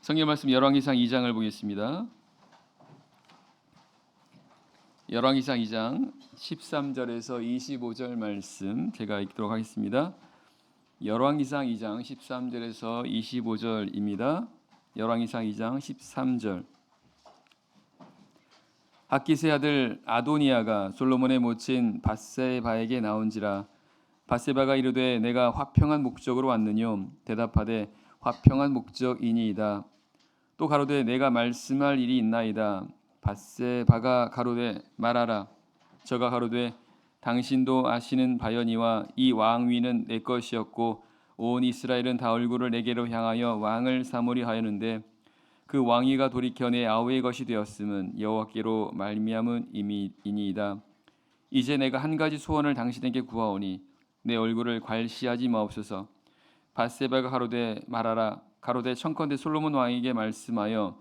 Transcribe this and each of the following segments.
성경 말씀 열왕기상 2장을 보겠습니다. 열왕기상 2장 13절에서 25절 말씀 제가 읽도록 하겠습니다. 열왕기상 2장 13절에서 25절입니다. 열왕기상 2장 13절. 학기세 아들 아도니아가 솔로몬의 모친 밧세바에게 나온지라. 밧세바가 이르되 내가 화평한 목적으로 왔느뇨. 대답하되 화평한 목적이니이다. 또 가로되 내가 말씀할 일이 있나이다. 밧세바가 가로되 말하라. 저가 가로되 당신도 아시는 바여니와 이 왕위는 내 것이었고 온 이스라엘은 다 얼굴을 내게로 향하여 왕을 삼으리 하였는데 그 왕위가 돌이켜 내 아우의 것이 되었음은 여호와께로 말미암음이니이다. 이제 내가 한 가지 소원을 당신에게 구하오니 내 얼굴을 괄시하지 마옵소서. 밧세바가 가로되 말하라. 가로되 청컨대 솔로몬 왕에게 말씀하여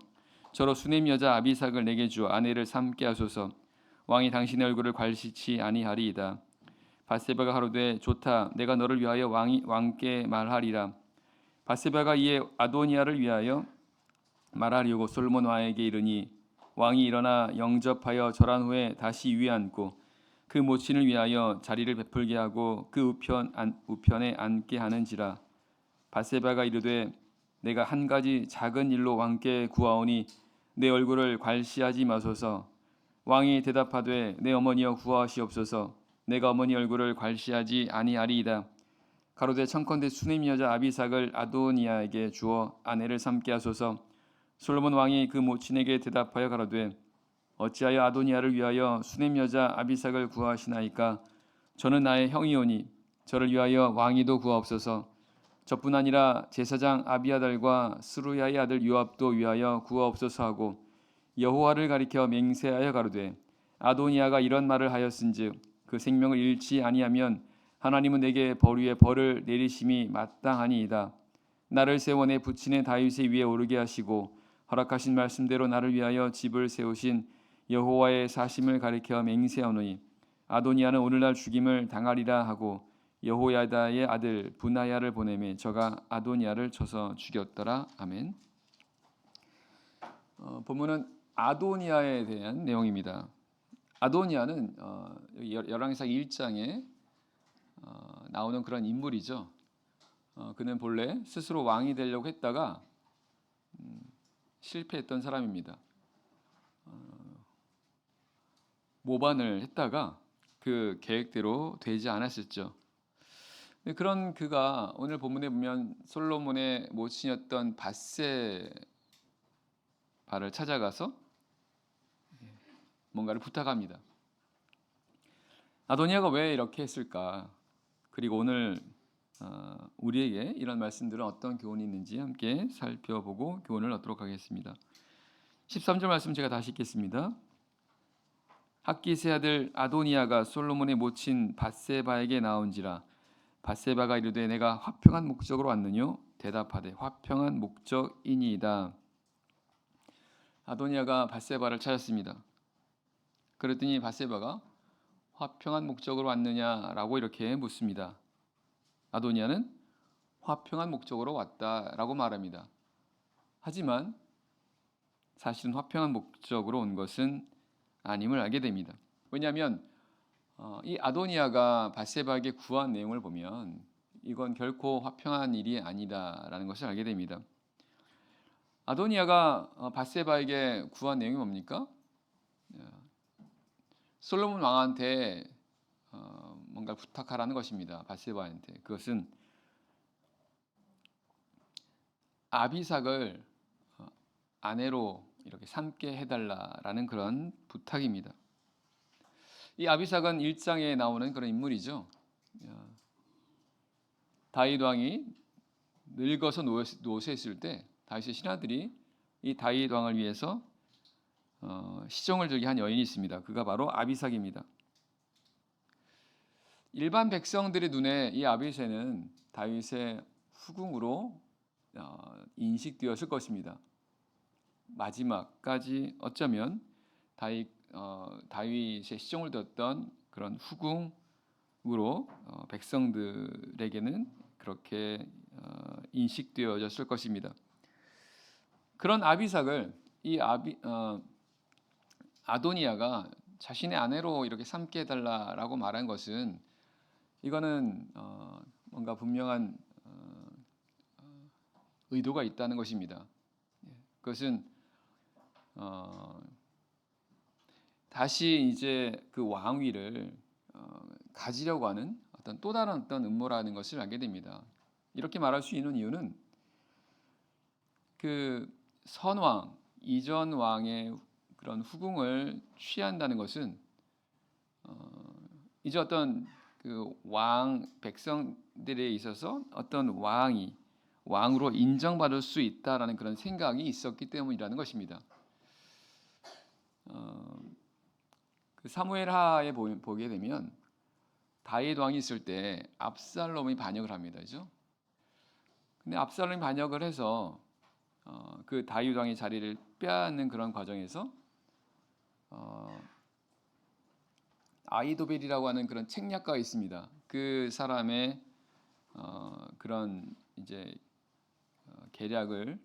저로 수넴 여자 아비삭을 내게 주어 아내를 삼게 하소서. 왕이 당신의 얼굴을 괄시치 아니하리이다. 밧세바가 가로되 좋다. 내가 너를 위하여 왕께 말하리라. 밧세바가 이에 아도니아를 위하여 말하려고 솔로몬 왕에게 이르니 왕이 일어나 영접하여 절한 후에 다시 위에 앉고 그 모친을 위하여 자리를 베풀게 하고 그 우편에 앉게 하는지라. 밧세바가 이르되 내가 한 가지 작은 일로 왕께 구하오니 내 얼굴을 괄시하지 마소서. 왕이 대답하되 내 어머니여 구하시옵소서. 내가 어머니 얼굴을 괄시하지 아니하리이다. 가로되 청컨대 수넴 여자 아비삭을 아도니아에게 주어 아내를 삼게 하소서. 솔로몬 왕이 그 모친에게 대답하여 가로되 어찌하여 아도니아를 위하여 수넴 여자 아비삭을 구하시나이까? 저는 나의 형이오니 저를 위하여 왕위도 구하옵소서. 저뿐 아니라 제사장 아비아달과 스루야의 아들 요압도 위하여 구하옵소서 하고 여호와를 가리켜 맹세하여 가로되 아도니아가 이런 말을 하였은즉 그 생명을 잃지 아니하면 하나님은 내게 벌 위에 벌을 내리심이 마땅하니이다. 나를 세워 내 부친의 다윗의 위에 오르게 하시고 허락하신 말씀대로 나를 위하여 집을 세우신 여호와의 사심을 가리켜 맹세하노니 아도니아는 오늘날 죽임을 당하리라 하고 여호야다의 아들 분하야를 보내매 저가 아도니아를 쳐서 죽였더라. 아멘. 본문은 아도니아에 대한 내용입니다. 아도니아는 열왕기상 1장에 나오는 그런 인물이죠. 그는 본래 스스로 왕이 되려고 했다가 실패했던 사람입니다. 모반을 했다가 그 계획대로 되지 않았었죠. 그런 그가 오늘 본문에 보면 솔로몬의 모친이었던 밧세바를 찾아가서 뭔가를 부탁합니다. 아도니아가 왜 이렇게 했을까? 그리고 오늘 우리에게 이런 말씀들은 어떤 교훈이 있는지 함께 살펴보고 교훈을 얻도록 하겠습니다. 13절 말씀 제가 다시 읽겠습니다. 학기세 아들 아도니아가 솔로몬의 모친 밧세바에게 나온지라. 밧세바가 이르되 내가 화평한 목적으로 왔느뇨. 대답하되 화평한 목적이니이다. 아도니아가 밧세바를 찾았습니다. 그랬더니 밧세바가 화평한 목적으로 왔느냐라고 이렇게 묻습니다. 아도니아는 화평한 목적으로 왔다라고 말합니다. 하지만 사실은 화평한 목적으로 온 것은 아님을 알게 됩니다. 왜냐하면 이 아도니아가 밧세바에게 구한 내용을 보면 이건 결코 화평한 일이 아니다라는 것을 알게 됩니다. 아도니아가 밧세바에게 구한 내용이 뭡니까? 솔로몬 왕한테 뭔가 부탁하라는 것입니다. 밧세바한테. 그것은 아비삭을 아내로 이렇게 삼게 해달라라는 그런 부탁입니다. 이 아비삭은 1장에 나오는 그런 인물이죠. 다윗 왕이 늙어서 노쇠했을 때 다윗의 신하들이 이 다윗 왕을 위해서 시종을 들게 한 여인이 있습니다. 그가 바로 아비삭입니다. 일반 백성들의 눈에 이 아비삭은 다윗의 후궁으로 인식되었을 것입니다. 마지막까지 어쩌면 다윗의 시종을 뒀던 그런 후궁으로 백성들에게는 그렇게 인식되어졌을 것입니다. 그런 아비삭을 이 아도니아가 자신의 아내로 이렇게 삼게 해달라라고 말한 것은 이거는 뭔가 분명한 의도가 있다는 것입니다. 그것은 다시 이제 그 왕위를 가지려고 하는 어떤 또 다른 어떤 음모라는 것을 알게 됩니다. 이렇게 말할 수 있는 이유는 그 선왕 이전 왕의 그런 후궁을 취한다는 것은 이제 어떤 그 왕 백성들에 있어서 어떤 왕으로 인정받을 수 있다라는 그런 생각이 있었기 때문이라는 것입니다. 그 사무엘하에 보게 되면 다윗 왕이 있을 때 압살롬이 반역을 합니다, 그죠? 근데 압살롬이 반역을 해서 그 다윗 왕의 자리를 빼앗는 그런 과정에서 아이도벨이라고 하는 그런 책략가가 있습니다. 그 사람의 그런 이제 계략을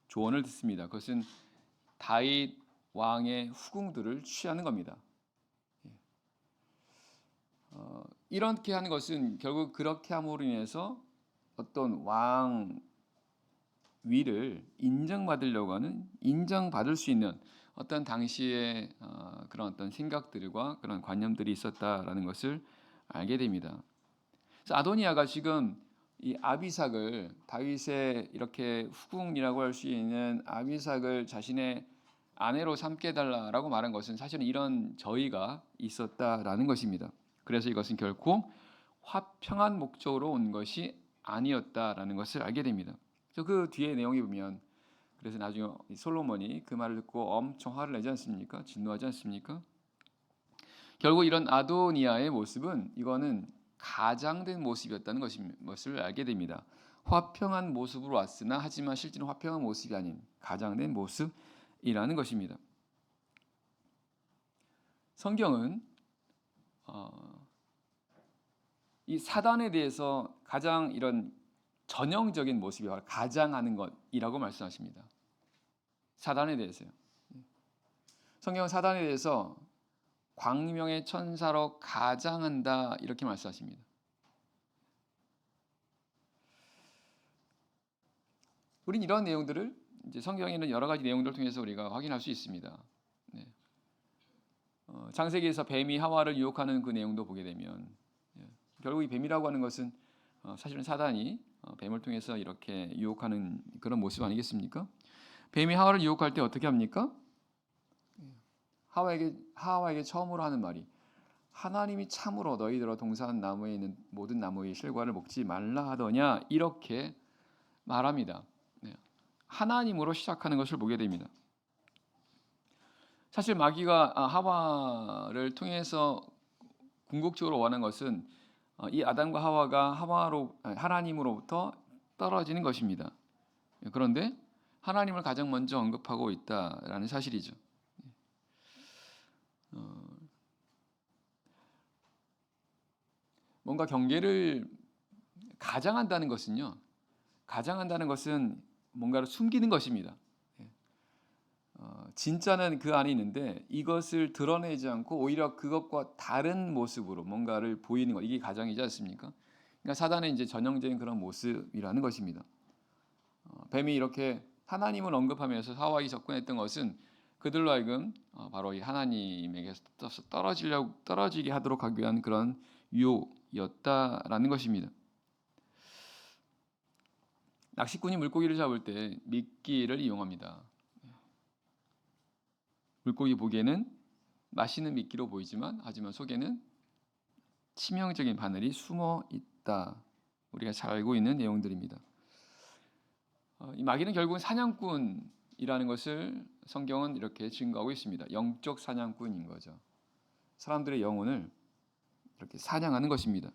조언을 듣습니다. 그것은 다윗 왕의 후궁들을 취하는 겁니다. 이렇게 하는 것은 결국 그렇게 함으로 인해서 어떤 왕 위를 인정받으려고 하는 인정받을 수 있는 어떤 당시의 그런 어떤 생각들과 그런 관념들이 있었다라는 것을 알게 됩니다. 그래서 아도니아가 지금 이 아비삭을 다윗의 이렇게 후궁이라고 할 수 있는 아비삭을 자신의 아내로 삼게 해달라라고 말한 것은 사실은 이런 저의가 있었다라는 것입니다. 그래서 이것은 결코 화평한 목적으로 온 것이 아니었다라는 것을 알게 됩니다. 그래서 그 뒤에 내용에 보면 그래서 나중에 솔로몬이 그 말을 듣고 엄청 화를 내지 않습니까? 진노하지 않습니까? 결국 이런 아도니아의 모습은 이거는 가장된 모습이었다는 것을 알게 됩니다. 화평한 모습으로 왔으나 하지만 실제는 화평한 모습이 아닌 가장된 모습이라는 것입니다. 성경은 이 사단에 대해서 가장 이런 전형적인 모습이 바로 가장하는 것이라고 말씀하십니다. 사단에 대해서요. 성경은 사단에 대해서 광명의 천사로 가장한다 이렇게 말씀하십니다. 우린 이런 내용들을 이제 성경에 있는 여러 가지 내용들을 통해서 우리가 확인할 수 있습니다. 네. 창세기에서 뱀이 하와를 유혹하는 그 내용도 보게 되면 결국 이 뱀이라고 하는 것은 사실은 사단이 뱀을 통해서 이렇게 유혹하는 그런 모습 아니겠습니까? 뱀이 하와를 유혹할 때 어떻게 합니까? 하와에게 처음으로 하는 말이 하나님이 참으로 너희들아 동산 나무에 있는 모든 나무의 실과를 먹지 말라 하더냐 이렇게 말합니다. 하나님으로 시작하는 것을 보게 됩니다. 사실 마귀가 하와를 통해서 궁극적으로 원하는 것은 이 아담과 하와가 하나님으로부터 떨어지는 것입니다. 그런데 하나님을 가장 먼저 언급하고 있다라는 사실이죠. 뭔가 경계를 가장한다는 것은요. 가장한다는 것은 뭔가를 숨기는 것입니다. 진짜는 그 안에 있는데 이것을 드러내지 않고 오히려 그것과 다른 모습으로 뭔가를 보이는 것 이게 가장이지 않습니까? 그러니까 사단의 이제 전형적인 그런 모습이라는 것입니다. 뱀이 이렇게 하나님을 언급하면서 하와에 접근했던 것은 그들로 하여금 바로 이 하나님에게서 떨어지게 하도록 하기 위한 그런 유혹이었다라는 것입니다. 낚시꾼이 물고기를 잡을 때 미끼를 이용합니다. 물고기 보기에는 맛있는 미끼로 보이지만 하지만 속에는 치명적인 바늘이 숨어 있다. 우리가 잘 알고 있는 내용들입니다. 이 마귀는 결국은 사냥꾼이라는 것을 성경은 이렇게 증거하고 있습니다. 영적 사냥꾼인 거죠. 사람들의 영혼을 이렇게 사냥하는 것입니다.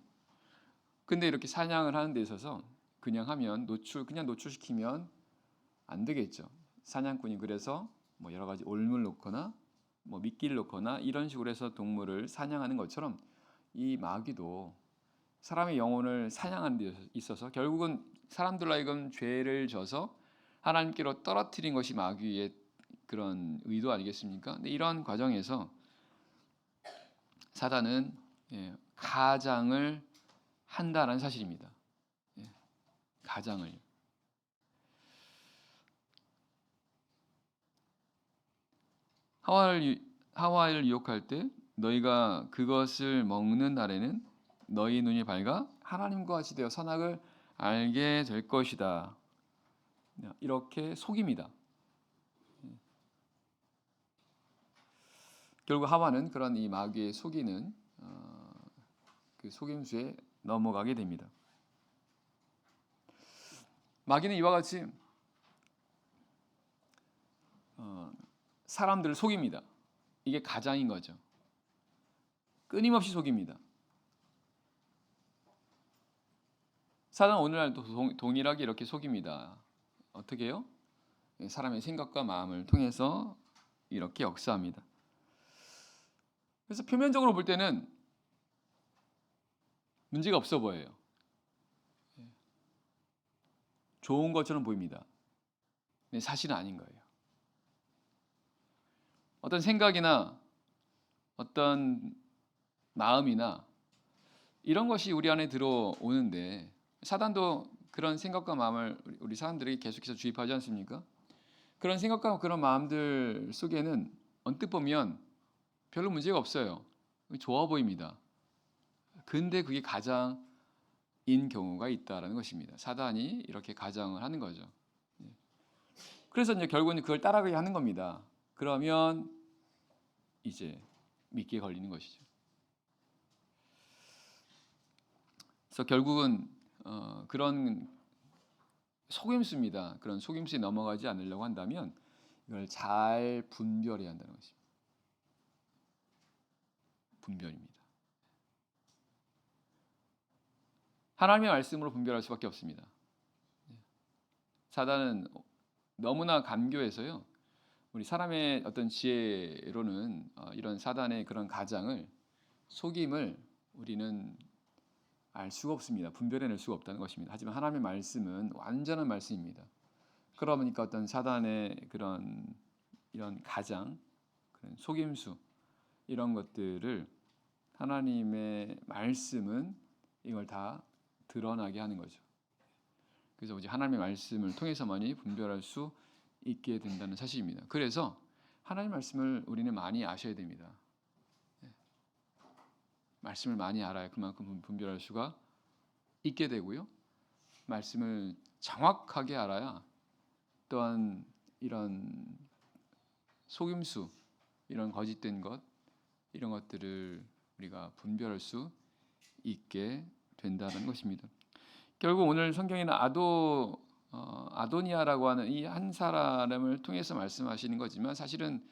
근데 이렇게 사냥을 하는 데 있어서 그냥 노출시키면 안 되겠죠. 사냥꾼이 그래서 뭐 여러 가지 올물 놓거나 뭐 미끼를 놓거나 이런 식으로 해서 동물을 사냥하는 것처럼 이 마귀도 사람의 영혼을 사냥하는 데 있어서 결국은 사람들로 하여금 죄를 져서 하나님께로 떨어뜨린 것이 마귀의 그런 의도 아니겠습니까? 근데 이런 과정에서 사단은 가장을 한다는 사실입니다. 가장을. 하와를 유혹할 때 너희가 그것을 먹는 날에는 너희 눈이 밝아 하나님과 같이 되어 선악을 알게 될 것이다. 이렇게 속입니다. 결국 하와는 그런 이 마귀의 속이는 그 속임수에 넘어가게 됩니다. 마귀는 이와 같이 사람들을 속입니다. 이게 가장인 거죠. 끊임없이 속입니다. 사단은 오늘날도 동일하게 이렇게 속입니다. 어떻게 해요? 사람의 생각과 마음을 통해서 이렇게 역사합니다. 그래서 표면적으로 볼 때는 문제가 없어 보여요. 좋은 것처럼 보입니다. 근데 사실은 아닌 거예요. 어떤 생각이나 어떤 마음이나 이런 것이 우리 안에 들어오는데 사단도 그런 생각과 마음을 우리 사람들이 계속해서 주입하지 않습니까? 그런 생각과 그런 마음들 속에는 언뜻 보면 별로 문제가 없어요. 좋아 보입니다. 근데 그게 가장인 경우가 있다라는 것입니다. 사단이 이렇게 가장을 하는 거죠. 그래서 이제 결국은 그걸 따라가게 하는 겁니다. 그러면 이제 믿기에 걸리는 것이죠. 그래서 결국은 그런 속임수입니다. 그런 속임수에 넘어가지 않으려고 한다면 이걸 잘 분별해야 한다는 것입니다. 분별입니다. 하나님의 말씀으로 분별할 수밖에 없습니다. 사단은 너무나 간교해서요. 우리 사람의 어떤 지혜로는 이런 사단의 그런 가장을 속임을 우리는 알 수가 없습니다. 분별해낼 수가 없다는 것입니다. 하지만 하나님의 말씀은 완전한 말씀입니다. 그러니까 어떤 사단의 그런 이런 가장, 그런 속임수 이런 것들을 하나님의 말씀은 이걸 다 드러나게 하는 거죠. 그래서 이제 하나님의 말씀을 통해서만이 분별할 수 있게 된다는 사실입니다. 그래서 하나님의 말씀을 우리는 많이 아셔야 됩니다. 말씀을 많이 알아야 그만큼 분별할 수가 있게 되고요. 말씀을 정확하게 알아야 또한 이런 속임수, 이런 거짓된 것, 이런 것들을 우리가 분별할 수 있게 된다는 것입니다. 결국 오늘 성경에는 아도니아라고 하는 이 한 사람을 통해서 말씀하시는 거지만 사실은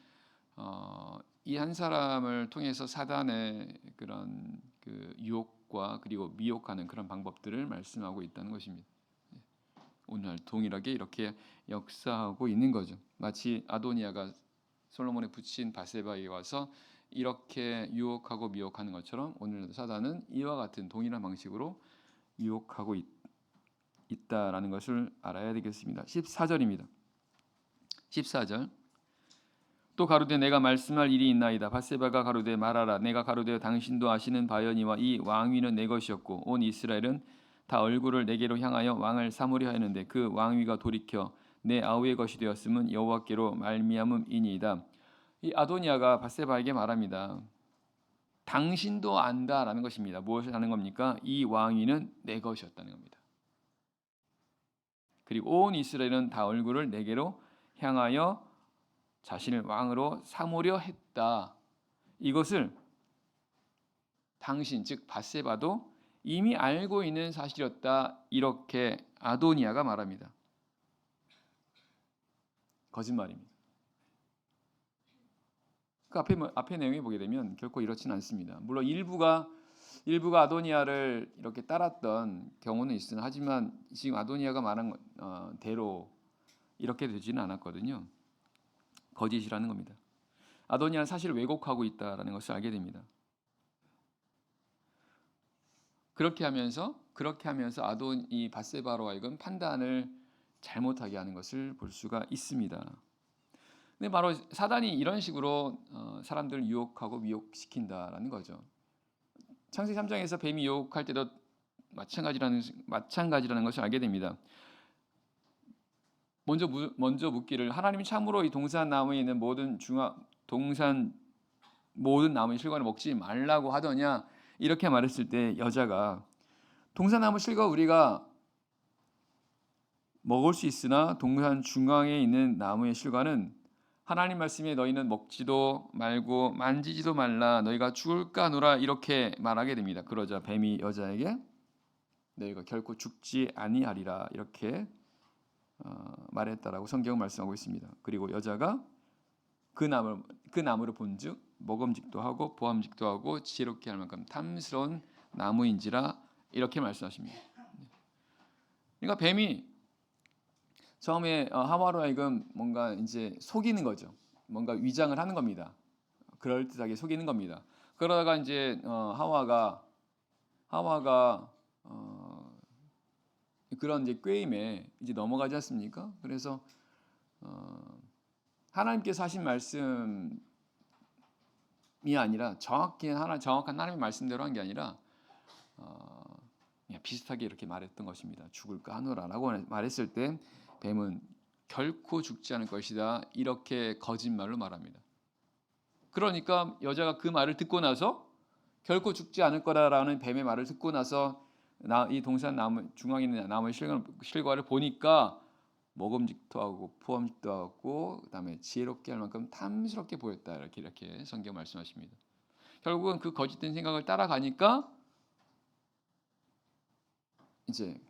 이 한 사람을 통해서 사단의 그런 그 유혹과 그리고 미혹하는 그런 방법들을 말씀하고 있다는 것입니다. 오늘 동일하게 이렇게 역사하고 있는 거죠. 마치 아도니아가 솔로몬의 부친 바세바에 와서 이렇게 유혹하고 미혹하는 것처럼 오늘도 사단은 이와 같은 동일한 방식으로 유혹하고 있다라는 것을 알아야 되겠습니다. 14절입니다. 14절 또 가로되 내가 말씀할 일이 있나이다. 바세바가 가로되 말하라. 내가 가로되 당신도 아시는 바여니와 이 왕위는 내 것이었고 온 이스라엘은 다 얼굴을 내게로 향하여 왕을 삼으려 하였는데 그 왕위가 돌이켜 내 아우의 것이 되었음은 여호와께로 말미암음이니이다. 이 아도니아가 바세바에게 말합니다. 당신도 안다라는 것입니다. 무엇을 하는 겁니까? 이 왕위는 내 것이었다는 겁니다. 그리고 온 이스라엘은 다 얼굴을 내게로 향하여 자신을 왕으로 삼으려 했다. 이것을 당신 즉 바세바도 이미 알고 있는 사실이었다. 이렇게 아도니아가 말합니다. 거짓말입니다. 그 앞에 내용에 보게 되면 결코 이렇지는 않습니다. 물론 일부가 아도니아를 이렇게 따랐던 경우는 있으나 하지만 지금 아도니아가 말한 대로 이렇게 되지는 않았거든요. 거짓이라는 겁니다. 아도니아는 사실을 왜곡하고 있다라는 것을 알게 됩니다. 그렇게 하면서 이 바세바로 하여금 판단을 잘못하게 하는 것을 볼 수가 있습니다. 근데 바로 사단이 이런 식으로 사람들을 유혹하고 미혹시킨다라는 거죠. 창세기 3장에서 뱀이 유혹할 때도 마찬가지라는 것을 알게 됩니다. 먼저 묻기를 하나님이 참으로 이 동산 나무에 있는 동산 모든 나무의 실과를 먹지 말라고 하더냐 이렇게 말했을 때 여자가 동산 나무 실과 우리가 먹을 수 있으나 동산 중앙에 있는 나무의 실과는 하나님 말씀에 너희는 먹지도 말고 만지지도 말라 너희가 죽을까 하노라 이렇게 말하게 됩니다. 그러자 뱀이 여자에게 너희가 결코 죽지 아니하리라 이렇게 말했다라고 성경은 말씀하고 있습니다. 그리고 여자가 그 나무를 본즉 먹음직도 하고 보암직도 하고 지혜롭게 할 만큼 탐스러운 나무인지라 이렇게 말씀하십니다. 그러니까 뱀이 처음에 하와로 하여금 뭔가 이제 속이는 거죠. 뭔가 위장을 하는 겁니다. 그럴듯하게 속이는 겁니다. 그러다가 이제 하와가 그런 이제 꾀임에 이제 넘어가지 않습니까? 그래서 하나님께서 하신 말씀이 아니라 정확한 하나님의 말씀대로 한 게 아니라 그냥 비슷하게 이렇게 말했던 것입니다. 죽을까 하노라라고 말했을 때 뱀은 결코 죽지 않을 것이다 이렇게 거짓말로 말합니다. 그러니까 여자가 그 말을 듣고 나서 결코 죽지 않을 거라라는 뱀의 말을 듣고 나서 이 동산 나무 중앙에 있는 나무의 실과를 보니까 먹음직도 하고 포함직도 하고 그다음에 지혜롭게 할 만큼 탐스럽게 보였다 이렇게 성경 말씀하십니다. 결국은 그 거짓된 생각을 따라가니까 이제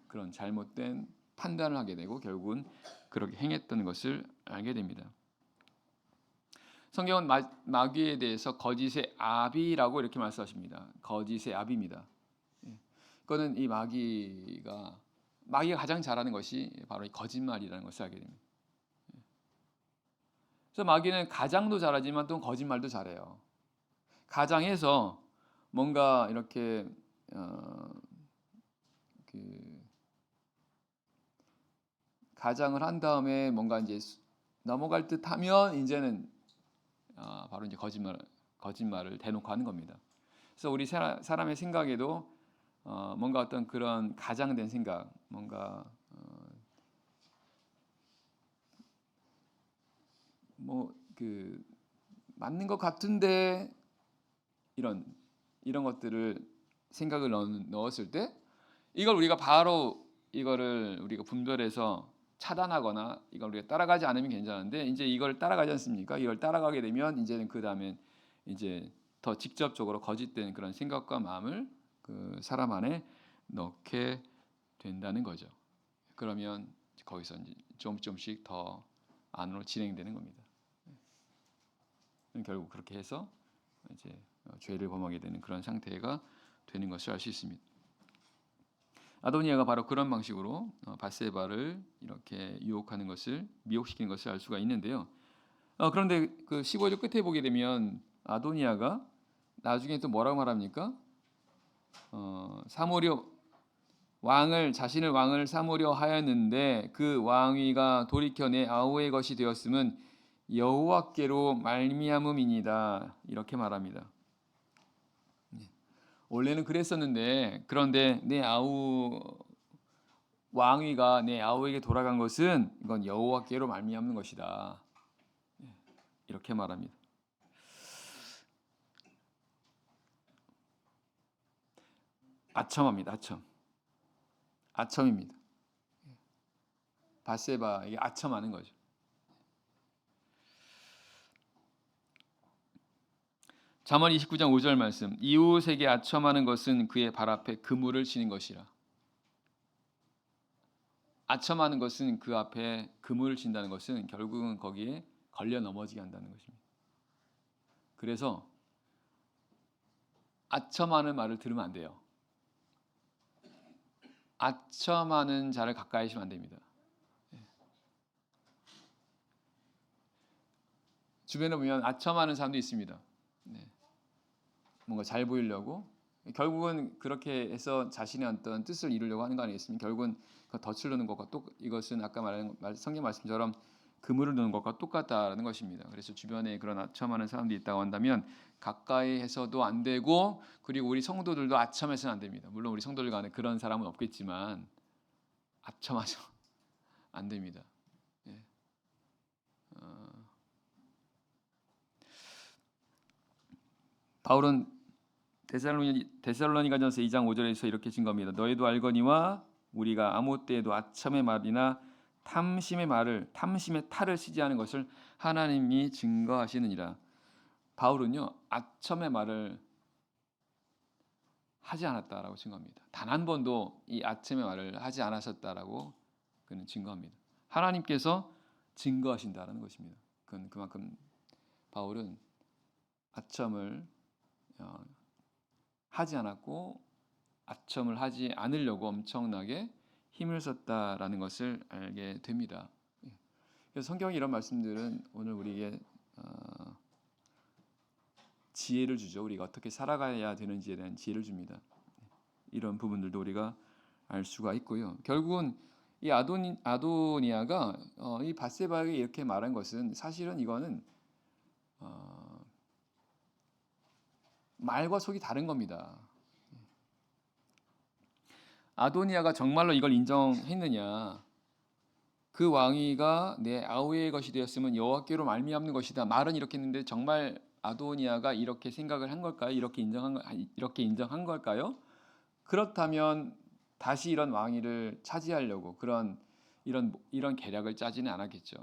그런 잘못된 판단을 하게 되고 결국은 그렇게 행했던 것을 알게 됩니다. 성경은 마귀에 대해서 거짓의 아비라고 이렇게 말씀하십니다. 거짓의 아비입니다. 그거는 이 마귀가 가장 잘하는 것이 바로 이 거짓말이라는 것을 알게 됩니다. 그래서 마귀는 가장도 잘하지만 또 거짓말도 잘해요. 가장해서 뭔가 이렇게 가장을 한 다음에 뭔가 이제 넘어갈 듯하면 이제는 바로 이제 거짓말을 대놓고 하는 겁니다. 그래서 우리 사람의 생각에도 뭔가 어떤 그런 가장된 생각, 뭔가 맞는 것 같은데 이런 것들을 생각을 넣었을 때 이걸 우리가 바로 이거를 우리가 분별해서 차단하거나 이걸 우리가 따라가지 않으면 괜찮은데 이제 이걸 따라가지 않습니까? 이걸 따라가게 되면 이제는 그 다음에 이제 더 직접적으로 거짓된 그런 생각과 마음을 그 사람 안에 넣게 된다는 거죠. 그러면 거기서 이제 조금씩 더 안으로 진행되는 겁니다. 결국 그렇게 해서 이제 죄를 범하게 되는 그런 상태가 되는 것을 알 수 있습니다. 아도니아가 바로 그런 방식으로 밧세바를 이렇게 유혹하는 것을 미혹시키는 것을 알 수가 있는데요. 그런데 그 15절 끝에 보게 되면 아도니아가 나중에 또 뭐라고 말합니까? 자신을 왕을 삼으려 하였는데 그 왕위가 돌이켜 내 아우의 것이 되었음은 여호와께로 말미암음이니이다 이렇게 말합니다. 원래는 그랬었는데 그런데 내 아우 왕위가 내 아우에게 돌아간 것은 이건 여호와께로 말미암는 것이다 이렇게 말합니다. 아첨합니다. 아첨입니다. 밧세바에게 아첨하는 거죠. 잠언 29장 5절 말씀 이웃에게 아첨하는 것은 그의 발 앞에 그물을 치는 것이라. 아첨하는 것은 그 앞에 그물을 친다는 것은 결국은 거기에 걸려 넘어지게 한다는 것입니다. 그래서 아첨하는 말을 들으면 안 돼요. 아첨하는 자를 가까이 하시면 안 됩니다. 주변에 보면 아첨하는 사람도 있습니다. 뭔가 잘 보이려고 결국은 그렇게 해서 자신의 어떤 뜻을 이루려고 하는 거 아니겠습니까? 결국은 덫을 넣는 것과 이것은 아까 말한 성경 말씀처럼 그물을 넣는 것과 똑같다라는 것입니다. 그래서 주변에 그런 아첨하는 사람들이 있다고 한다면 가까이 해서도 안 되고, 그리고 우리 성도들도 아첨해서는 안 됩니다. 물론 우리 성도들 간에 그런 사람은 없겠지만 아첨하죠 안 됩니다. 예. 바울은 데살로니가전서 2장 5절에서 이렇게 증거합니다. 너희도 알거니와 우리가 아무 때에도 아첨의 말이나 탐심의 탈을 쓰지 않은 것을 하나님이 증거하시느니라. 바울은요, 아첨의 말을 하지 않았다라고 증거합니다. 단 한 번도 이 아첨의 말을 하지 않으셨다라고 그는 증거합니다. 하나님께서 증거하신다라는 것입니다. 그만큼 바울은 아첨을 하지 않았고 아첨을 하지 않으려고 엄청나게 힘을 썼다라는 것을 알게 됩니다. 그래서 성경의 이런 말씀들은 오늘 우리에게 지혜를 주죠. 우리가 어떻게 살아가야 되는지에 대한 지혜를 줍니다. 이런 부분들도 우리가 알 수가 있고요. 결국은 이 아도니아가 이 밧세바에게 이렇게 말한 것은 사실은 이거는 말과 속이 다른 겁니다. 아도니아가 정말로 이걸 인정했느냐? 그 왕위가 내 아우의 것이 되었으면 여호와께로 말미암는 것이다. 말은 이렇게 했는데 정말 아도니아가 이렇게 생각을 한 걸까요? 이렇게 인정한 걸까요? 그렇다면 다시 이런 왕위를 차지하려고 이런 계략을 짜지는 않았겠죠.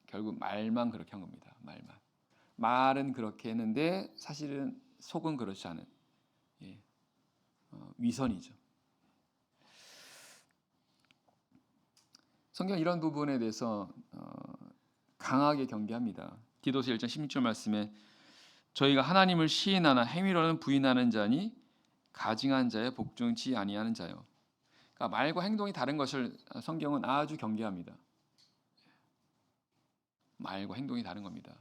결국 말만 그렇게 한 겁니다. 말은 그렇게 했는데 사실은 속은 그렇지 않은 위선이죠. 성경 이런 부분에 대해서 강하게 경계합니다. 디도서 1장 16절 말씀에 저희가 하나님을 시인하나 행위로는 부인하는 자니 가증한 자의 복종치 아니하는 자요. 그러니까 말과 행동이 다른 것을 성경은 아주 경계합니다. 말과 행동이 다른 겁니다.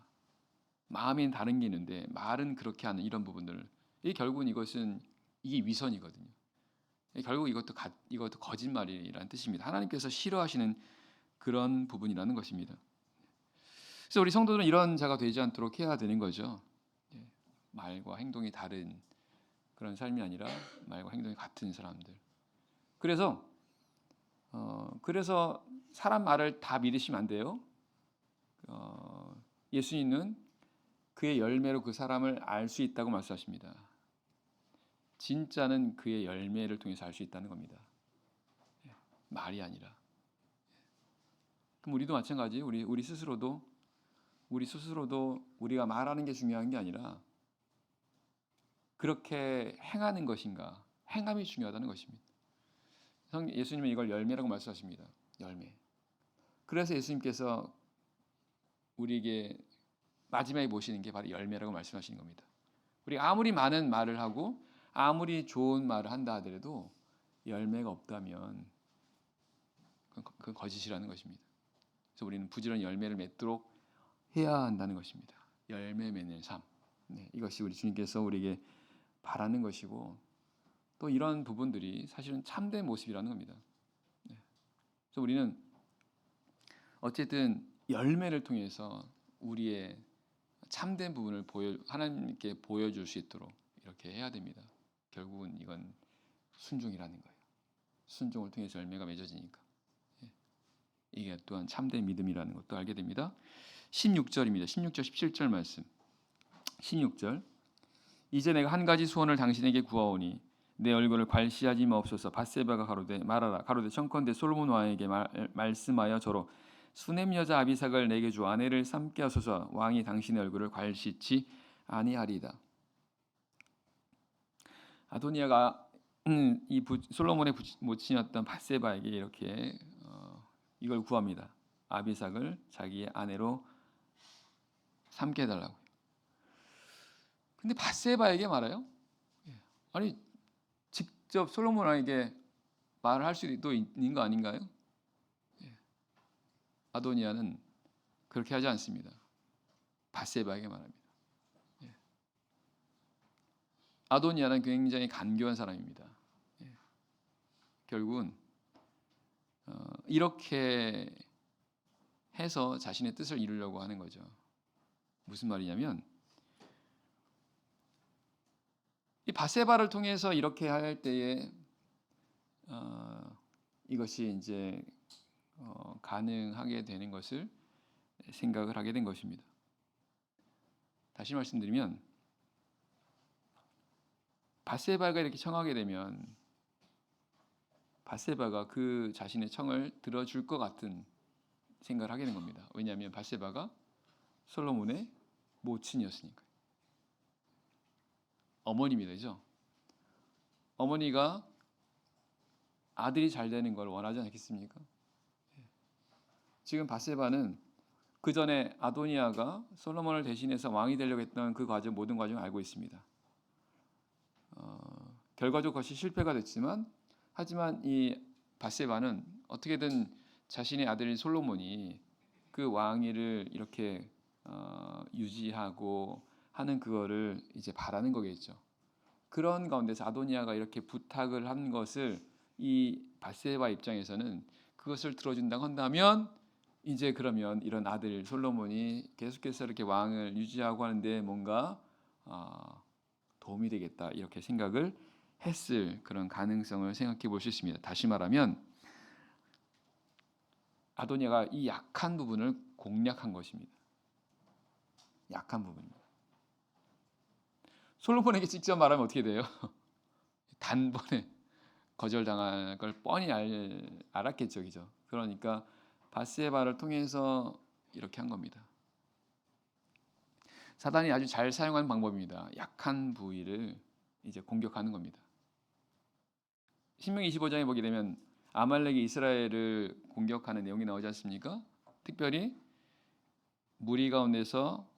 마음엔 다른 게 있는데 말은 그렇게 하는 이런 부분들. 결국은 이게 위선이거든요. 결국 이것도 거짓말이라는 뜻입니다. 하나님께서 싫어하시는 그런 부분이라는 것입니다. 그래서 우리 성도들은 이런 자가 되지 않도록 해야 되는 거죠. 말과 행동이 다른 그런 삶이 아니라 말과 행동이 같은 사람들. 그래서 사람 말을 다 믿으시면 안 돼요. 예수님은 그의 열매로 그 사람을 알 수 있다고 말씀하십니다. 진짜는 그의 열매를 통해서 알 수 있다는 겁니다. 말이 아니라. 그럼 우리도 마찬가지. 우리 스스로도 우리가 말하는 게 중요한 게 아니라 그렇게 행하는 것인가, 행함이 중요하다는 것입니다. 예수님은 이걸 열매라고 말씀하십니다. 열매. 그래서 예수님께서 우리에게 마지막에 모시는 게 바로 열매라고 말씀하시는 겁니다. 우리가 아무리 많은 말을 하고 아무리 좋은 말을 한다 하더라도 열매가 없다면 그건 거짓이라는 것입니다. 그래서 우리는 부지런히 열매를 맺도록 해야 한다는 것입니다. 열매 맺는 삶. 이것이 우리 주님께서 우리에게 바라는 것이고 또 이런 부분들이 사실은 참된 모습이라는 겁니다. 그래서 우리는 어쨌든 열매를 통해서 우리의 참된 부분을 하나님께 보여줄 수 있도록 이렇게 해야 됩니다. 결국은 이건 순종이라는 거예요. 순종을 통해서 열매가 맺어지니까. 이게 또한 참된 믿음이라는 것도 알게 됩니다. 16절입니다. 16절 17절 말씀. 16절 이제 내가 한 가지 소원을 당신에게 구하오니 내 얼굴을 괄시하지 마옵소서. 밧세바가 가로되 말하라. 가로되 청컨대 솔로몬 왕에게 말씀하여 저로 수넴 여자 아비삭을 내게 주 아내를 삼게 하소서. 왕이 당신의 얼굴을 괄시치 아니하리이다. 아도니아가 솔로몬의 모친이었던 밧세바에게 이렇게 이걸 구합니다. 아비삭을 자기의 아내로 삼게 해달라고요. 근데 밧세바에게 말해요? 아니 직접 솔로몬 왕에게 말을 할 수도 있는 거 아닌가요? 아도니아는 그렇게 하지 않습니다. 밧세바에게 말합니다. 아도니아는 굉장히 간교한 사람입니다. 결국은 이렇게 해서 자신의 뜻을 이루려고 하는 거죠. 무슨 말이냐면 이 밧세바를 통해서 이렇게 할 때에 이것이 이제 가능하게 되는 것을 생각을 하게 된 것입니다. 다시 말씀드리면 밧세바가 이렇게 청하게 되면 밧세바가 그 자신의 청을 들어줄 것 같은 생각을 하게 된 겁니다. 왜냐하면 밧세바가 솔로몬의 모친이었으니까요. 어머님이 되죠. 어머니가 아들이 잘 되는 걸 원하지 않겠습니까? 지금 밧세바는 그 전에 아도니아가 솔로몬을 대신해서 왕이 되려고 했던 그 과정, 모든 과정을 알고 있습니다. 결과적으로 그것이 실패가 됐지만, 하지만 이 밧세바는 어떻게든 자신의 아들 솔로몬이 그 왕위를 이렇게 유지하고 하는 그거를 이제 바라는 거겠죠. 그런 가운데서 아도니아가 이렇게 부탁을 한 것을 이 밧세바 입장에서는 그것을 들어준다고 한다면 이제 그러면 이런 아들 솔로몬이 계속해서 이렇게 왕을 유지하고 하는데 뭔가 도움이 되겠다 이렇게 생각을 했을 그런 가능성을 생각해 볼 수 있습니다. 다시 말하면 아도니아가 이 약한 부분을 공략한 것입니다. 약한 부분입니다. 솔로몬에게 직접 말하면 어떻게 돼요? 단번에 거절당할 걸 뻔히 알았겠죠, 그죠? 그러니까 밧세바를 통해서 이렇게 한 겁니다. 사단이 아주 잘 사용한 방법입니다. 약한 부위를 이제 공격하는 겁니다. 신명기 25장에 보게 되면 아말렉이 이스라엘을 공격하는 내용이 나오지 않습니까? 특별히 무리 가운데서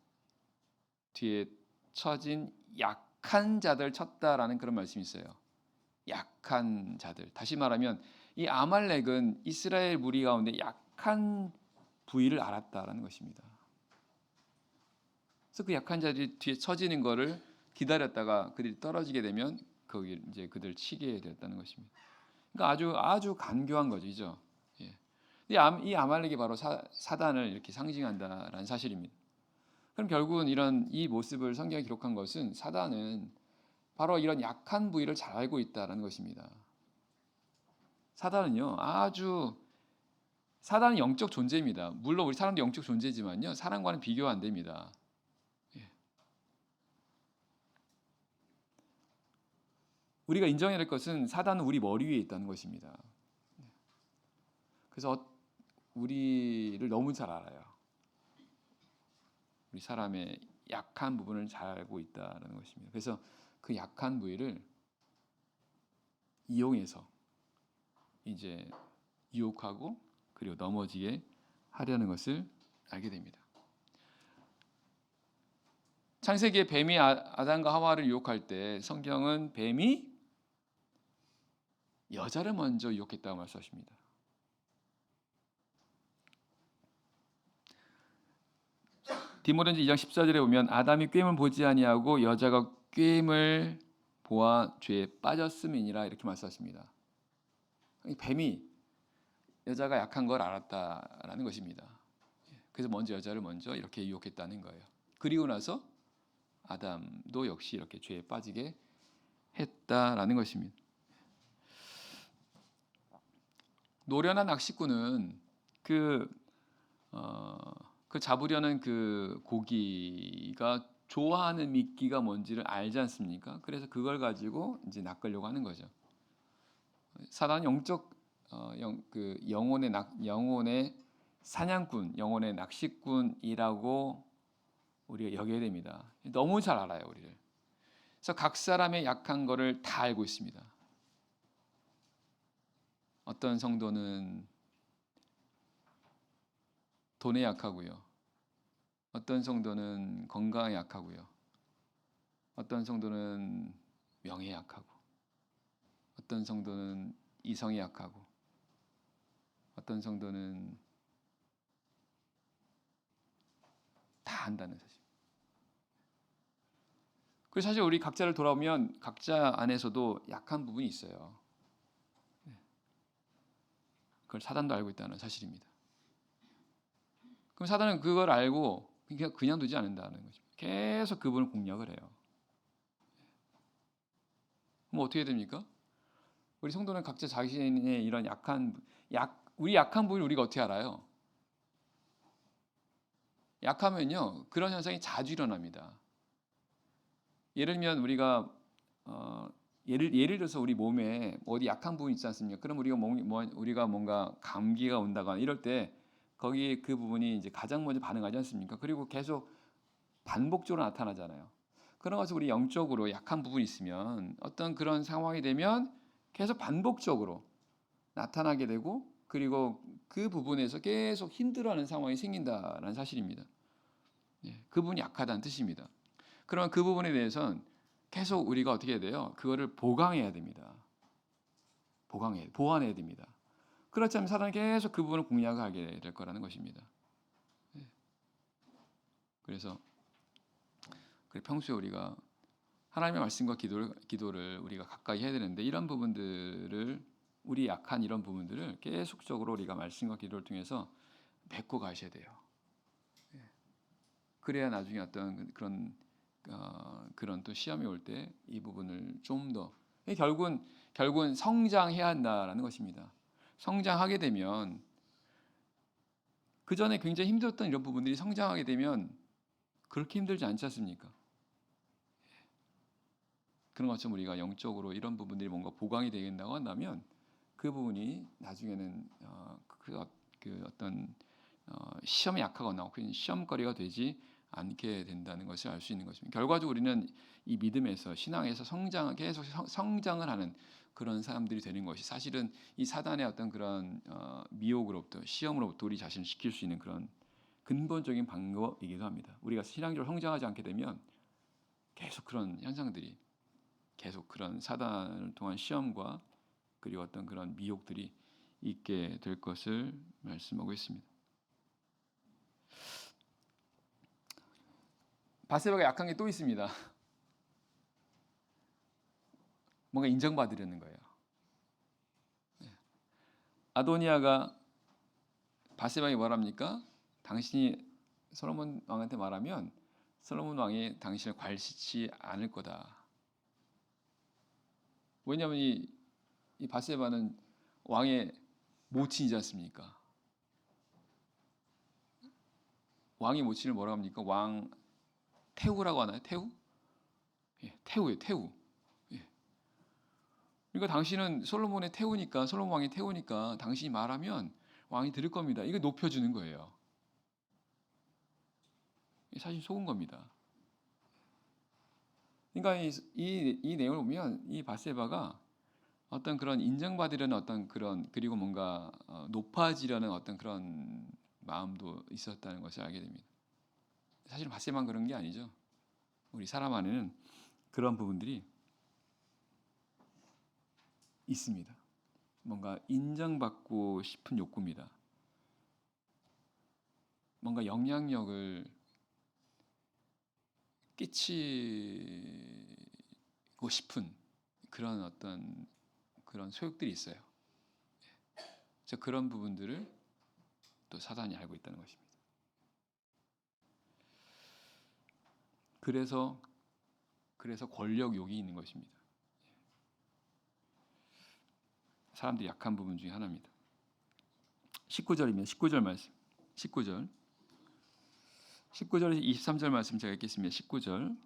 뒤에 처진 약한 자들 쳤다라는 그런 말씀이 있어요. 약한 자들. 다시 말하면 이 아말렉은 이스라엘 무리 가운데 약한 부위를 알았다라는 것입니다. 그래서 그 약한 자들이 뒤에 처지는 것을 기다렸다가 그들이 떨어지게 되면 거기 이제 그들 치게 됐다는 것입니다. 그러니까 아주 간교한 거죠, 예. 이 아말렉이 바로 사단을 이렇게 상징한다라는 사실입니다. 그럼 결국은 이 모습을 성경에 기록한 것은 사단은 바로 이런 약한 부위를 잘 알고 있다라는 것입니다. 사단은 영적 존재입니다. 물론 우리 사람도 영적 존재지만요, 사람과는 비교가 안 됩니다. 예. 우리가 인정해야 될 것은 사단은 우리 머리 위에 있다는 것입니다. 그래서 우리를 너무 잘 알아요. 우리 사람의 약한 부분을 잘 알고 있다는 것입니다. 그래서 그 약한 부위를 이용해서 이제 유혹하고 그리고 넘어지게 하려는 것을 알게 됩니다. 창세기에 뱀이 아담과 하와를 유혹할 때 성경은 뱀이 여자를 먼저 유혹했다고 말씀하십니다. 디모데전서 2장 14절에 보면 아담이 꾀임을 보지 아니하고 여자가 꾀임을 보아 죄에 빠졌음이니라 이렇게 말씀하십니다. 뱀이 여자가 약한 걸 알았다라는 것입니다. 그래서 여자를 먼저 이렇게 유혹했다는 거예요. 그리고 나서 아담도 역시 이렇게 죄에 빠지게 했다라는 것입니다. 노련한 낚시꾼은 그 잡으려는 그 고기가 좋아하는 미끼가 뭔지를 알지 않습니까? 그래서 그걸 가지고 이제 낚으려고 하는 거죠. 사단은 영혼의 사냥꾼, 영혼의 낚시꾼이라고 우리가 여겨야 됩니다. 너무 잘 알아요, 우리를. 그래서 각 사람의 약한 거를 다 알고 있습니다. 어떤 성도는 돈에 약하고요. 어떤 성도는 건강에 약하고요. 어떤 성도는 명예에 약하고, 어떤 성도는 이성에 약하고, 어떤 성도는 다 안다는 사실. 그래서 사실 우리 각자를 돌아보면 각자 안에서도 약한 부분이 있어요. 그걸 사단도 알고 있다는 사실입니다. 그럼 사단은 그걸 알고 그냥 두지 않는다는 거죠. 계속 그분을 공략을 해요. 그럼 어떻게 됩니까? 우리 성도는 각자 자신의 이런 우리 약한 부분을 우리가 어떻게 알아요? 약하면요, 그런 현상이 자주 일어납니다. 예를 들면 우리가 예를 들어서 우리 몸에 어디 약한 부분 있지 않습니까? 그럼 우리가 뭔가 감기가 온다거나 이럴 때 거기 그 부분이 이제 가장 먼저 반응하지 않습니까? 그리고 계속 반복적으로 나타나잖아요. 그런 것을 우리 영적으로 약한 부분이 있으면 어떤 그런 상황이 되면 계속 반복적으로 나타나게 되고 그리고 그 부분에서 계속 힘들어하는 상황이 생긴다는 사실입니다. 그 부분이 약하다는 뜻입니다. 그러면 그 부분에 대해서는 계속 우리가 어떻게 해야 돼요? 그거를 보강해야 됩니다. 보완해야 됩니다. 그렇지 않으면 사단은 계속 그 부분을 공략하게 될 거라는 것입니다. 그래서 평소에 우리가 하나님의 말씀과 기도를 우리가 가까이 해야 되는데 이런 부분들을 우리 약한 이런 부분들을 계속적으로 우리가 말씀과 기도를 통해서 맺고 가셔야 돼요. 그래야 나중에 어떤 그런 또 시험이 올 때 이 부분을 좀 더 결국은 성장해야 한다라는 것입니다. 성장하게 되면 그 전에 굉장히 힘들었던 이런 부분들이 성장하게 되면 그렇게 힘들지 않지 않습니까? 그런 것처럼 우리가 영적으로 이런 부분들이 뭔가 보강이 되겠다고 한다면 그 부분이 나중에는 어떤 시험에 약하거나 시험거리가 되지 않게 된다는 것을 알 수 있는 것입니다. 결과적으로 우리는 이 믿음에서 신앙에서 계속 성장을 하는 그런 사람들이 되는 것이 사실은 이 사단의 어떤 그런 미혹으로부터 시험으로부터 우리 자신을 지킬 수 있는 그런 근본적인 방법이기도 합니다. 우리가 신앙적으로 성장하지 않게 되면 계속 그런 현상들이 계속 그런 사단을 통한 시험과 그리고 어떤 그런 미혹들이 있게 될 것을 말씀하고 있습니다. 바세바가 약한 게 또 있습니다. 뭔가 인정받으려는 거예요. 아도니아가 바세바에게 뭐랍니까? 당신이 솔로몬 왕한테 말하면 솔로몬 왕이 당신을 괄시치 않을 거다. 왜냐하면 이 바세바는 왕의 모친이지 않습니까? 왕의 모친을 뭐라고 합니까? 왕 태후라고 하나요? 태후? 태후예요. 태후. 그러니까 당신은 솔로몬의 태후니까 솔로몬 왕의 태후니까 당신이 말하면 왕이 들을 겁니다. 이거 높여주는 거예요. 사실 속은 겁니다. 그러니까 이 내용을 보면 이 바세바가 어떤 그런 인정받으려는 어떤 그런 그리고 뭔가 높아지려는 어떤 그런 마음도 있었다는 것을 알게 됩니다. 사실 바세바만 그런 게 아니죠. 우리 사람 안에는 그런 부분들이 있습니다. 뭔가 인정받고 싶은 욕구입니다. 뭔가 영향력을 끼치고 싶은 그런 어떤 그런 소욕들이 있어요. 그래서 그런 부분들을 또 사단이 알고 있다는 것입니다. 그래서 권력욕이 있는 것입니다. 사람들이 약한 부분 중에 하나입니다. 19절이면 19절 말씀. 19절에서 23절 말씀 제가 읽겠습니다. 19절.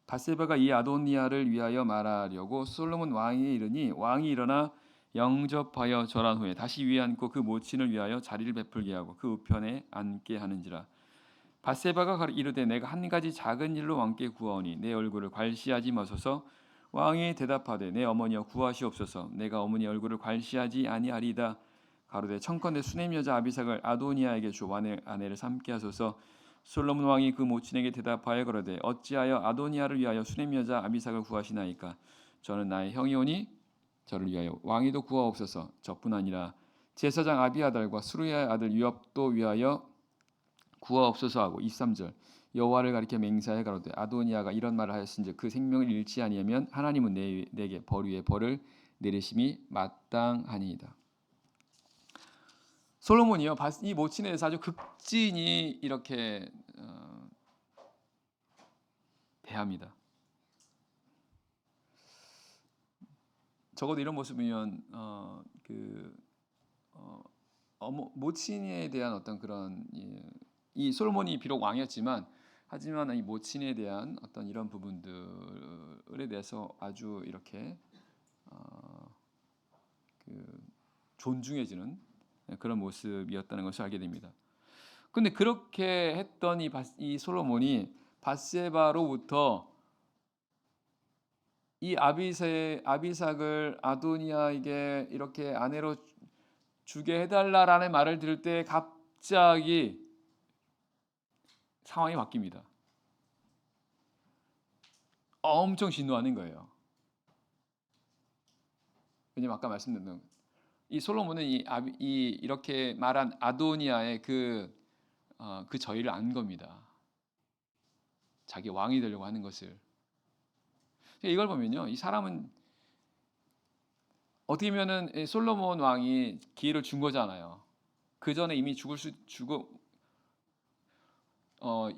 바세바가 이 아도니아를 위하여 말하려고 솔로몬 왕에게 이르니 왕이 일어나 영접하여 절한 후에 다시 위에 앉고 그 모친을 위하여 자리를 베풀게 하고 그 우편에 앉게 하는지라. 바세바가 이르되 내가 한 가지 작은 일로 왕께 구하오니 내 얼굴을 괄시하지 마소서. 왕이 대답하되 내 어머니여 구하시옵소서. 내가 어머니 얼굴을 괄시하지 아니하리이다. 가로되 청컨대 수넴 여자 아비삭을 아도니아에게 주 아내를 삼게 하소서. 솔로몬 왕이 그 모친에게 대답하여 그러되 어찌하여 아도니아를 위하여 수넴 여자 아비삭을 구하시나이까. 저는 나의 형이오니 저를 위하여 왕이도 구하옵소서. 저뿐 아니라 제사장 아비아달과 수르야의 아들 요압도 위하여 구하옵소서 하고 23절 여호와를 가리켜 맹세하여 가로되 아도니아가 이런 말을 하였은즉 그 생명을 잃지 아니하면 하나님은 내게 벌 위에 벌을 내리심이 마땅하니이다. 솔로몬이요, 이 모친에 대해서 아주 극진히 이렇게 대합니다. 적어도 이런 모습이면 모친에 대한 어떤 그런 이 솔로몬이 비록 왕이었지만 하지만 이 모친에 대한 어떤 이런 부분들에 대해서 아주 이렇게 존중해지는 그런 모습이었다는 것을 알게 됩니다. 근데 그렇게 했던 이 솔로몬이 밧세바로부터 이 아비삭을 아도니아에게 이렇게 아내로 주게 해달라라는 말을 들을 때 갑자기 상황이 바뀝니다. 엄청 진노하는 거예요. 왜냐면 아까 말씀드린 이 솔로몬은 이렇게 말한 아도니아의 그 저희를 안 겁니다. 자기 왕이 되려고 하는 것을. 이걸 보면요, 이 사람은 어떻게 보면은 솔로몬 왕이 기회를 준 거잖아요. 그 전에 이미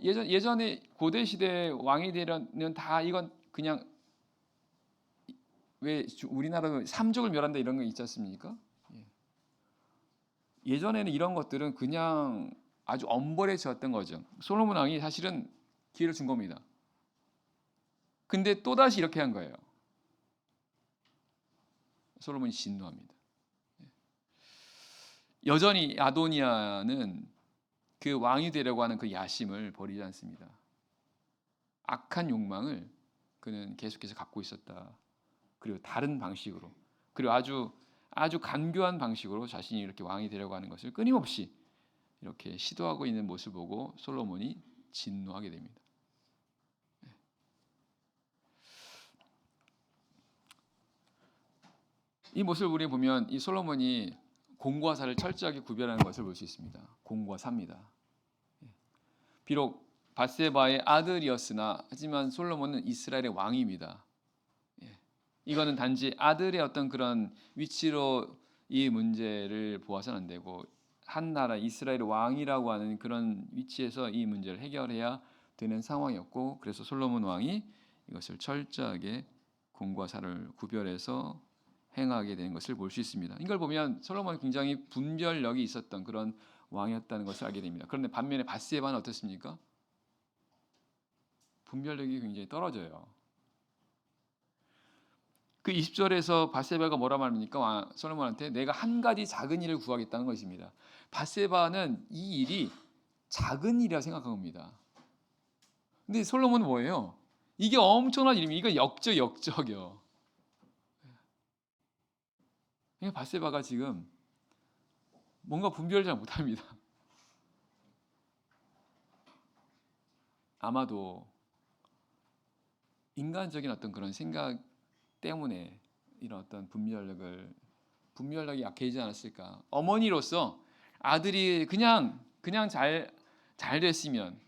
예전에 고대 시대 왕이 되려면 다 이건 그냥 왜 우리나라 삼족을 멸한다 이런 거 있지 않습니까? 예전에는 이런 것들은 그냥 아주 엄벌해졌던 거죠. 솔로몬 왕이 사실은 기회를 준 겁니다. 근데 또다시 이렇게 한 거예요. 솔로몬이 진노합니다. 여전히 아도니아는 그 왕이 되려고 하는 그 야심을 버리지 않습니다. 악한 욕망을 그는 계속해서 갖고 있었다. 그리고 다른 방식으로, 그리고 아주 간교한 방식으로 자신이 이렇게 왕이 되려고 하는 것을 끊임없이 이렇게 시도하고 있는 모습을 보고 솔로몬이 진노하게 됩니다. 이 모습을 우리 보면 이 솔로몬이 공과 사를 철저하게 구별하는 것을 볼 수 있습니다. 공과 사입니다. 비록 밧세바의 아들이었으나 하지만 솔로몬은 이스라엘의 왕입니다. 이거는 단지 아들의 어떤 그런 위치로 이 문제를 보아서는 안 되고 한 나라 이스라엘의 왕이라고 하는 그런 위치에서 이 문제를 해결해야 되는 상황이었고, 그래서 솔로몬 왕이 이것을 철저하게 공과 사를 구별해서 행하게 된 것을 볼 수 있습니다. 이걸 보면 솔로몬이 굉장히 분별력이 있었던 그런 왕이었다는 것을 알게 됩니다. 그런데 반면에 밧세바는 어떻습니까? 분별력이 굉장히 떨어져요. 그 20절에서 밧세바가 뭐라 말합니까? 솔로몬한테 내가 한 가지 작은 일을 구하겠다는 것입니다. 밧세바는 이 일이 작은 일이라 생각한 겁니다. 근데 솔로몬은 뭐예요? 이게 엄청난 일입니다. 이거 역적이요. 그러니까 밧세바가 지금 뭔가 분별을 잘 못합니다. 아마도 인간적인 어떤 그런 생각 때문에 이런 어떤 분별력이 약해지지 않았을까. 어머니로서 아들이 그냥 잘 됐으면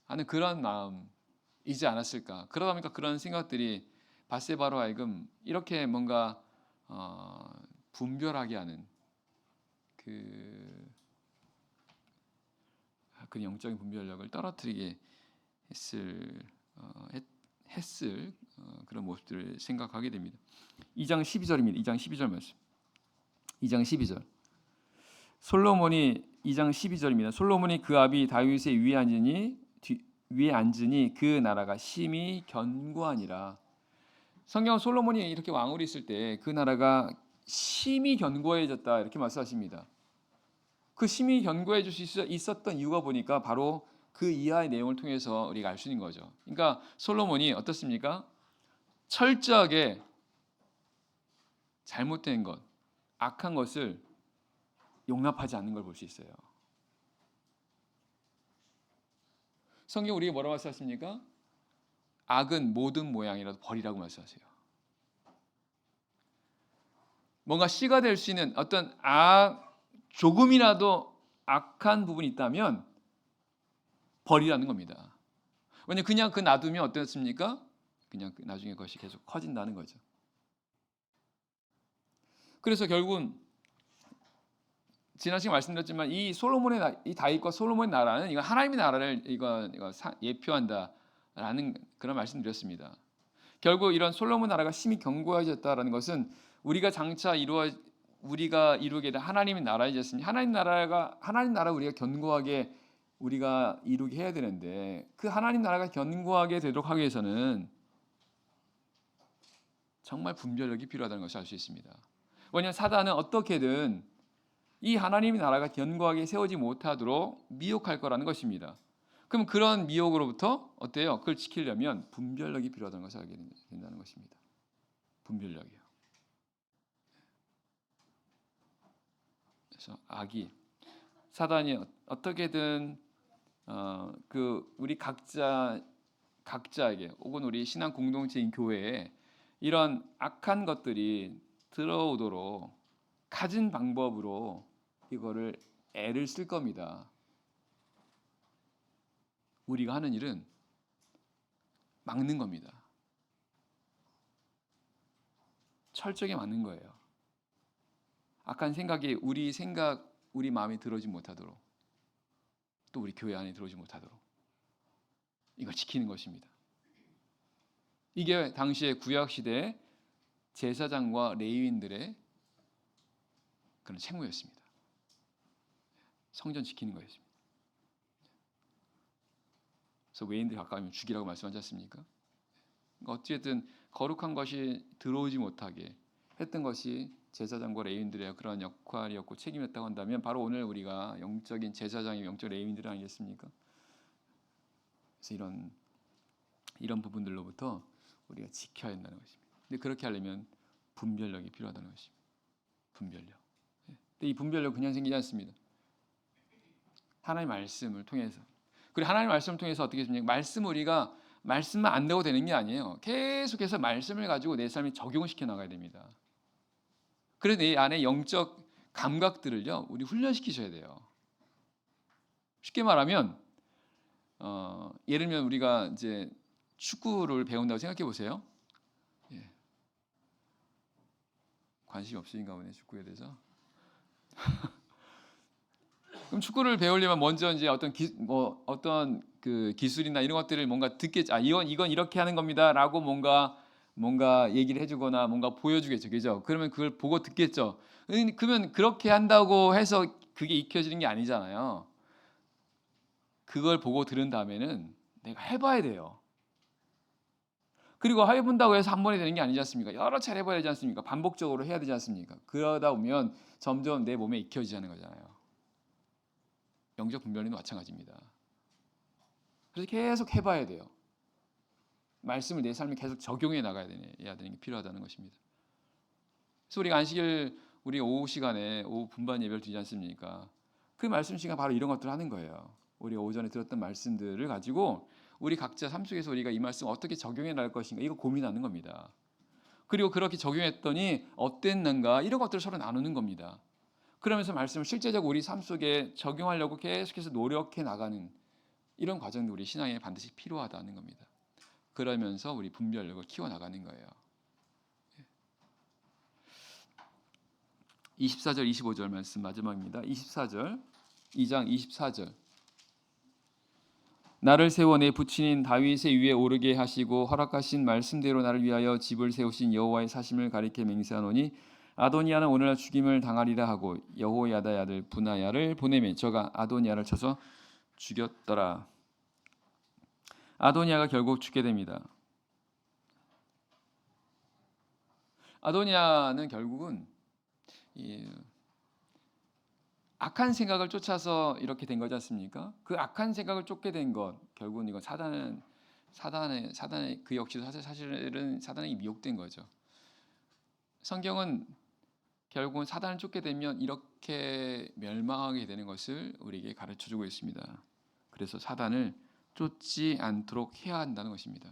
하는 그런 마음이지 않았을까. 그러다 보니까 그런 생각들이 밧세바로 하여금 이렇게 뭔가 분별하게 하는 그 영적인 분별력을 떨어뜨리게 했을 그런 모습들을 생각하게 됩니다. 2장 12절입니다. 2장 12절 말씀. 2장 12절. 솔로몬이 2장 12절입니다. 솔로몬이 그 아비 다윗의 위에 앉으니 그 나라가 심히 견고하니라. 성경 솔로몬이 이렇게 왕으로 있을 때 그 나라가 심히 견고해졌다 이렇게 말씀하십니다. 그 심히 견고해질 수 있었던 이유가 보니까 바로 그 이하의 내용을 통해서 우리가 알 수 있는 거죠. 그러니까 솔로몬이 어떻습니까? 철저하게 잘못된 것, 악한 것을 용납하지 않는 걸 볼 수 있어요. 성경 우리에게 뭐라고 말씀하십니까? 악은 모든 모양이라도 버리라고 말씀하세요. 뭔가 씨가 될 수 있는 어떤 조금이라도 악한 부분이 있다면 버리라는 겁니다. 왜냐하면 그냥 놔두면 어떻습니까? 그냥 나중에 그것이 계속 커진다는 거죠. 그래서 결국은 지난 시간 말씀드렸지만 이 이 다윗과 솔로몬의 나라는 이거 하나님의 나라를 예표한다라는 그런 말씀드렸습니다. 결국 이런 솔로몬 나라가 심히 견고해졌다라는 것은 우리가 이루게 된 하나님의 나라이졌습니다. 하나님 나라 우리가 견고하게 우리가 이루게 해야 되는데 그 하나님 나라가 견고하게 되도록 하기 위해서는 정말 분별력이 필요하다는 것을 알 수 있습니다. 왜냐하면 사단은 어떻게든 이 하나님의 나라가 견고하게 세워지지 못하도록 미혹할 거라는 것입니다. 그럼 그런 미혹으로부터 어때요? 그걸 지키려면 분별력이 필요하다는 것을 알게 된다는 것입니다. 분별력이요. 그래서 사단이 어떻게든 우리 각자에게 혹은 우리 신앙 공동체인 교회에 이런 악한 것들이 들어오도록 가진 방법으로 이거를 애를 쓸 겁니다. 우리가 하는 일은 막는 겁니다. 철저하게 막는 거예요. 악한 생각이 우리 마음에 들어오지 못하도록, 또 우리 교회 안에 들어오지 못하도록 이걸 지키는 것입니다. 이게 당시의 구약 시대 제사장과 레위인들의 그런 책무였습니다. 성전 지키는 거였습니다. 그래서 외인들 가까우면 죽이라고 말씀하지 않습니까? 어찌됐든 거룩한 것이 들어오지 못하게 했던 것이 제사장과 레위인들의 그런 역할이었고 책임이었다고 한다면 바로 오늘 우리가 영적인 제사장이 영적 레위인들 아니겠습니까? 그래서 이런 부분들로부터 우리가 지켜야 한다는 것입니다. 근데 그렇게 하려면 분별력이 필요하다는 것입니다. 분별력. 근데 이 분별력 그냥 생기지 않습니다. 하나님의 말씀을 통해서. 그리고 하나님의 말씀을 통해서 어떻게 했습니까? 말씀만 안 되고 되는 게 아니에요. 계속해서 말씀을 가지고 내 삶에 적용시켜 나가야 됩니다. 그래서 내 안에 영적 감각들을요, 우리 훈련시키셔야 돼요. 쉽게 말하면 예를 들면 우리가 이제 축구를 배운다고 생각해 보세요. 예. 관심이 없으신가 보네, 축구에 대해서. 그럼 축구를 배우려면 먼저 이제 어떤 그 기술이나 이런 것들을 뭔가 듣겠죠. 이건 이렇게 하는 겁니다라고 뭔가 얘기를 해주거나 뭔가 보여주겠죠, 그죠? 그러면 그걸 보고 듣겠죠. 그러면 그렇게 한다고 해서 그게 익혀지는 게 아니잖아요. 그걸 보고 들은 다음에는 내가 해봐야 돼요. 그리고 해본다고 해서 한 번에 되는 게 아니지 않습니까? 여러 차례 해봐야 되지 않습니까? 반복적으로 해야 되지 않습니까? 그러다 보면 점점 내 몸에 익혀지는 거잖아요. 영적 분별은 마찬가지입니다. 그래서 계속 해봐야 돼요. 말씀을 내 삶에 계속 적용해 나가야 되는 게 필요하다는 것입니다. 그래서 우리가 안식일 우리 오후 시간에 오후 분반 예배를 드리지 않습니까? 그 말씀 시간 바로 이런 것들을 하는 거예요. 우리가 오전에 들었던 말씀들을 가지고 우리 각자 삶 속에서 우리가 이 말씀 어떻게 적용해 나갈 것인가 이거 고민하는 겁니다. 그리고 그렇게 적용했더니 어땠는가 이런 것들을 서로 나누는 겁니다. 그러면서 말씀을 실제적으로 우리 삶 속에 적용하려고 계속해서 노력해 나가는 이런 과정도 우리 신앙에 반드시 필요하다는 겁니다. 그러면서 우리 분별력을 키워나가는 거예요. 24절 25절 말씀 마지막입니다. 24절 2장 24절 나를 세워 내 부친인 다윗의 위에 오르게 하시고 허락하신 말씀대로 나를 위하여 집을 세우신 여호와의 사심을 가리켜 맹세하노니 아도니아는 오늘날 죽임을 당하리라 하고 여호야다의 아들 분하야를 보내매 저가 아도니아를 쳐서 죽였더라. 아도니아가 결국 죽게 됩니다. 아도니아는 결국은 악한 생각을 쫓아서 이렇게 된 거지 않습니까? 그 악한 생각을 쫓게 된 것 결국은 이건 사단의 그 역시도 사실은 사단에게 미혹된 거죠. 성경은 결국은 사단을 쫓게 되면 이렇게 멸망하게 되는 것을 우리에게 가르쳐주고 있습니다. 그래서 사단을 쫓지 않도록 해야 한다는 것입니다.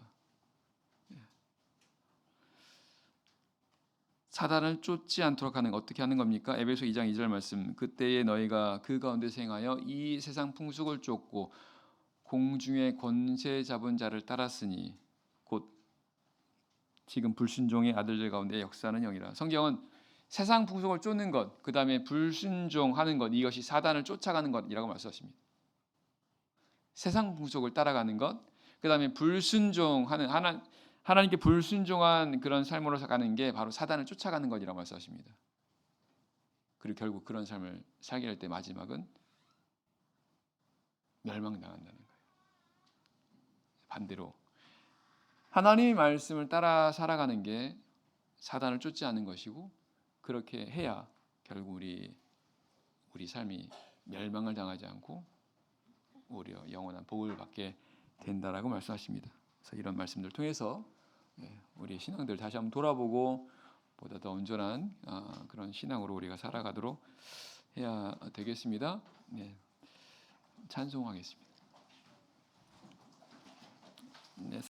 사단을 쫓지 않도록 하는 어떻게 하는 겁니까? 에베소 2장 2절 말씀 그때에 너희가 그 가운데서 행하여 이 세상 풍속을 쫓고 공중의 권세 잡은 자를 따랐으니 곧 지금 불순종의 아들들 가운데 역사하는 영이라. 성경은 세상 풍속을 쫓는 것, 그 다음에 불순종하는 것, 이것이 사단을 쫓아가는 것이라고 말씀하십니다. 세상 풍속을 따라가는 것, 그 다음에 불순종하는 하나님께 불순종한 그런 삶으로 가는 게 바로 사단을 쫓아가는 것이라고 말씀하십니다. 그리고 결국 그런 삶을 살게 될 때 마지막은 멸망당한다는 거예요. 반대로 하나님의 말씀을 따라 살아가는 게 사단을 쫓지 않는 것이고, 그렇게 해야 결국 우리 삶이 멸망을 당하지 않고 오히려 영원한 복을 받게 된다라고 말씀하십니다. 그래서 이런 말씀들 통해서 우리의 신앙들 다시 한번 돌아보고 보다 더 온전한 그런 신앙으로 우리가 살아가도록 해야 되겠습니다. 네, 찬송하겠습니다. 네.